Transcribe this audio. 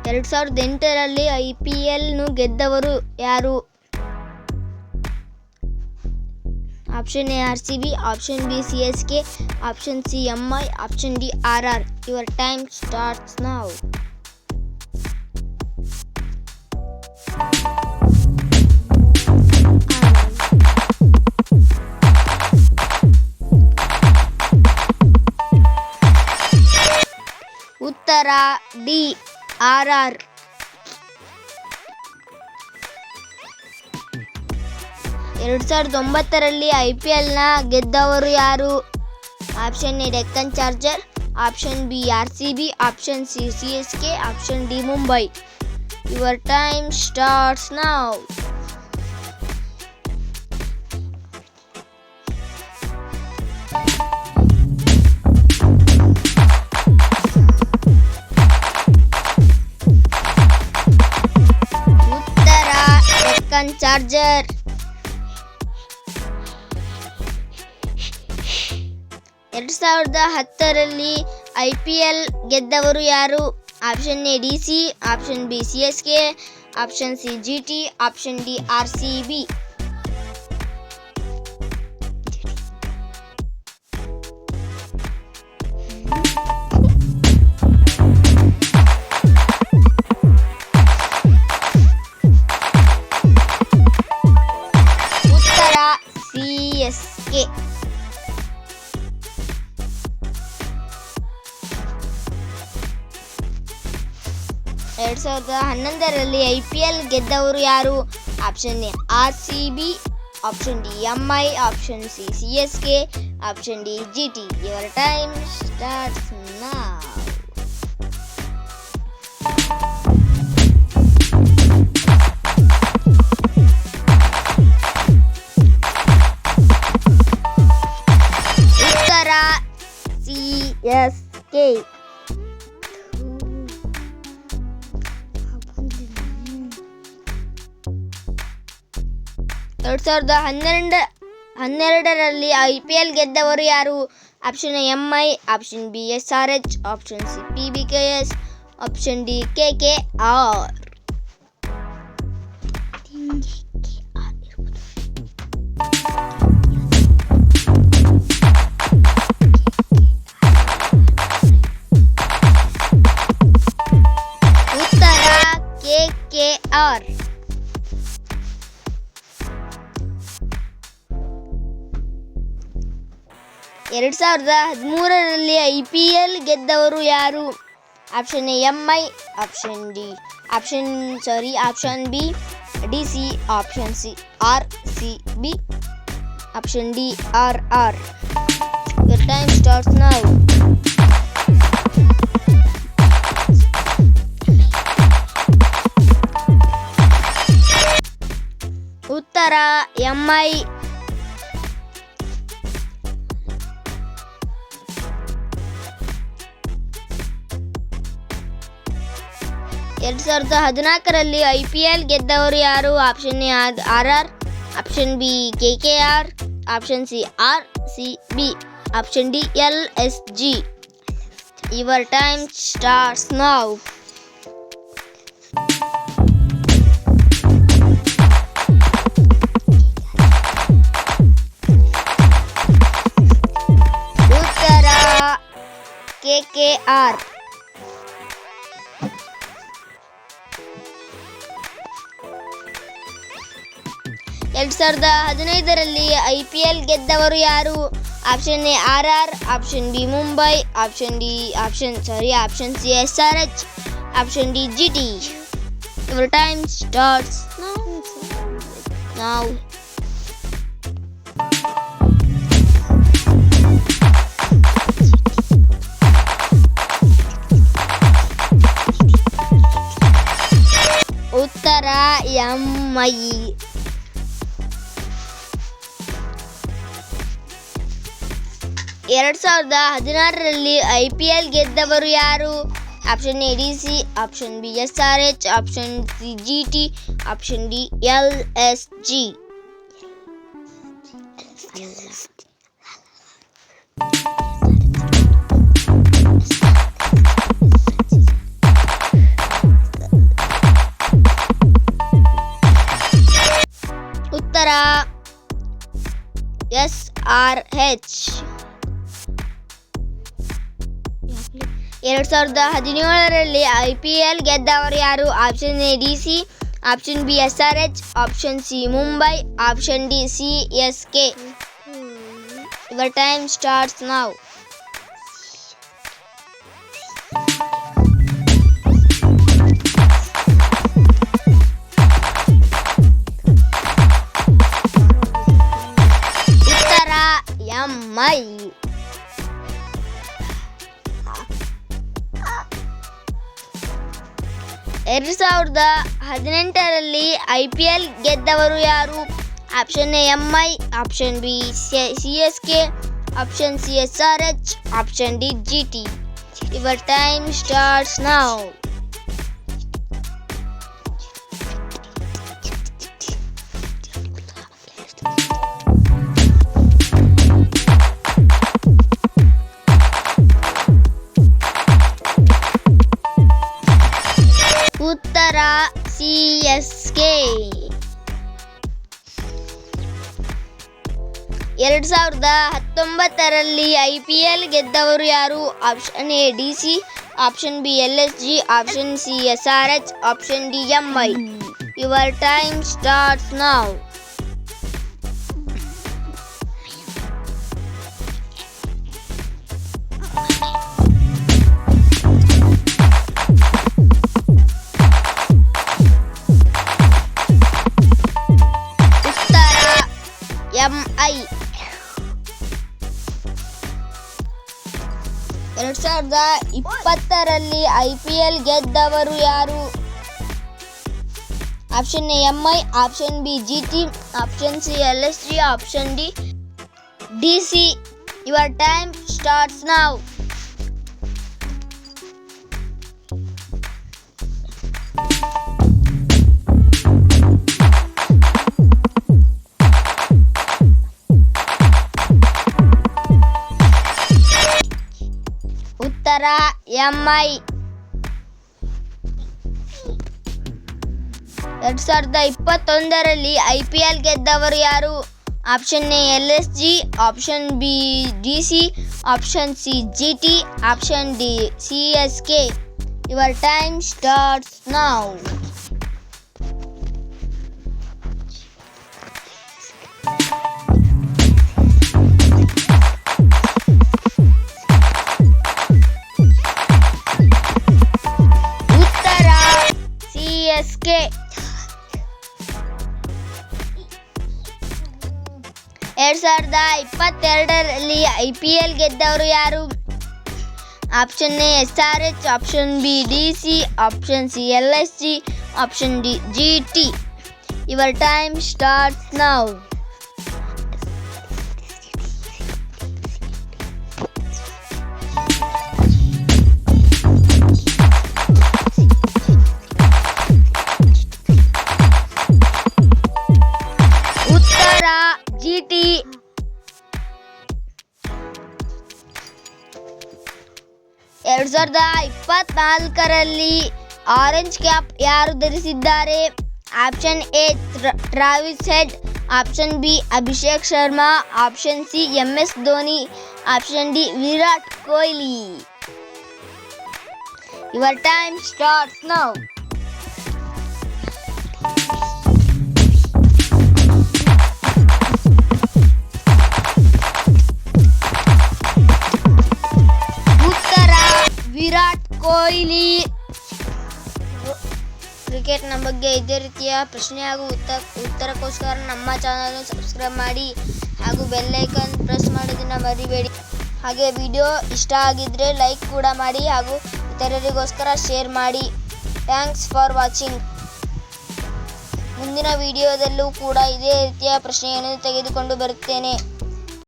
2008ರಲ್ಲಿ IPL ಗೆದ್ದವರು ಯಾರು? Option A RCB, option B CSK, option C MI, option D RR. Your time starts now. ಉತ್ತರ D RR. ಎರಡು 2009ರಲ್ಲಿ IPL ಗೆದ್ದವರು ಯಾರು? Option A Deccan charger, option B RCB, option C CSK, option D Mumbai. Your time starts now. ಉತ್ತರ Deccan charger. 2010ರಲ್ಲಿ IPL ಗೆದ್ದವರು ಯಾರು? Option A DC, option B CSK, option C GT, option D RCB. ಉತ್ತರ CSK. 2011ರಲ್ಲಿ IPL ಗೆದ್ದವರು ಯಾರು? Option A RCB, option D MI, option C CSK, option D GT. Your time starts now. ಉತ್ತರ CSK. 2012ರಲ್ಲಿ IPL ಗೆದ್ದವರು ಯಾರು? Option A MI, option B SRH, option C PBKS, option D KKR. ಉತ್ತರ KKR. 2013ರಲ್ಲಿ IPL ಗೆದ್ದವರು ಯಾರು? Option A MI, option B DC, option C RCB, option D RR. Your time starts now. ಉತ್ತರ MI. 2014ರಲ್ಲಿ IPL ಗೆದ್ದವರು ಯಾರು? Option A RR, option B KKR, option C RCB, option D LSG. Your time starts now. ಉತ್ತರ KKR. 2015ರಲ್ಲಿ IPL ಗೆದ್ದವರು ಯಾರು? Option A RR, option B Mumbai, option C SRH, option D GT. Your time starts now. ಉತ್ತರ MI. 2016ರಲ್ಲಿ IPL ಗೆದ್ದವರು ಯಾರು? Option A DC, option B SRH, option C GT, option D LSG. SRH. 2017ರಲ್ಲಿ IPL ಗೆದ್ದವರು ಯಾರು? Option A DC, option B SRH, option C Mumbai, option D CSK. Your time starts now. ಉತ್ತರ MI. 2018ರಲ್ಲಿ IPL ಗೆದ್ದವರು ಯಾರು? Option A MI, option B CSK, option C SRH, option D GT. Your time starts now. ಉತ್ತರ CSK. 2019ರಲ್ಲಿ IPL ಗೆದ್ದವರು ಯಾರು? Option A DC, option B LSG, option C SRH, option D MI. Your time starts now. MI. 2020ರಲ್ಲಿ IPL ಗೆದ್ದವರು ಯಾರು? Option A MI, option B GT, option C LSG, option D DC. Your time starts now. ಉತ್ತರ MI. 2021ರಲ್ಲಿ IPL ಗೆದ್ದವರು ಯಾರು? Option A LSG, option B DC, option C GT, option D CSK. Your time starts now. CSK. 2022ರಲ್ಲಿ IPL ಗೆದ್ದವರು ಯಾರು? Option A SRH, option B DC, option C LSG, option D GT. Your time starts now. ಉತ್ತರ GT. 2024ರಲ್ಲಿ orange cap ಯಾರು ಧರಿಸಿದ್ದಾರೆ? Option A Travis head, option B Abhishek Sharma, option C MS Dhoni, option D Virat Kohli. Your time starts now. ಉತ್ತರ ವಿರಾಟ್ ಕೊಹ್ಲಿ. ಕ್ರಿಕೆಟ್ನ ಬಗ್ಗೆ ಇದೇ ರೀತಿಯ ಪ್ರಶ್ನೆ ಹಾಗೂ ಉತ್ತರಕ್ಕೋಸ್ಕರ ನಮ್ಮ ಚಾನಲ್ನ ಸಬ್ಸ್ಕ್ರೈಬ್ ಮಾಡಿ ಹಾಗೂ ಬೆಲ್ ಐಕಾನ್ ಪ್ರೆಸ್ ಮಾಡೋದನ್ನು ಮರಿಬೇಡಿ. ಹಾಗೆ ವಿಡಿಯೋ ಇಷ್ಟ ಆಗಿದ್ದರೆ ಲೈಕ್ ಕೂಡ ಮಾಡಿ ಹಾಗೂ ಇತರರಿಗೋಸ್ಕರ ಶೇರ್ ಮಾಡಿ. Thanks for watching. ಮುಂದಿನ ವಿಡಿಯೋದಲ್ಲೂ ಕೂಡ ಇದೇ ರೀತಿಯ ಪ್ರಶ್ನೆಯನ್ನು ತೆಗೆದುಕೊಂಡು ಬರುತ್ತೇನೆ.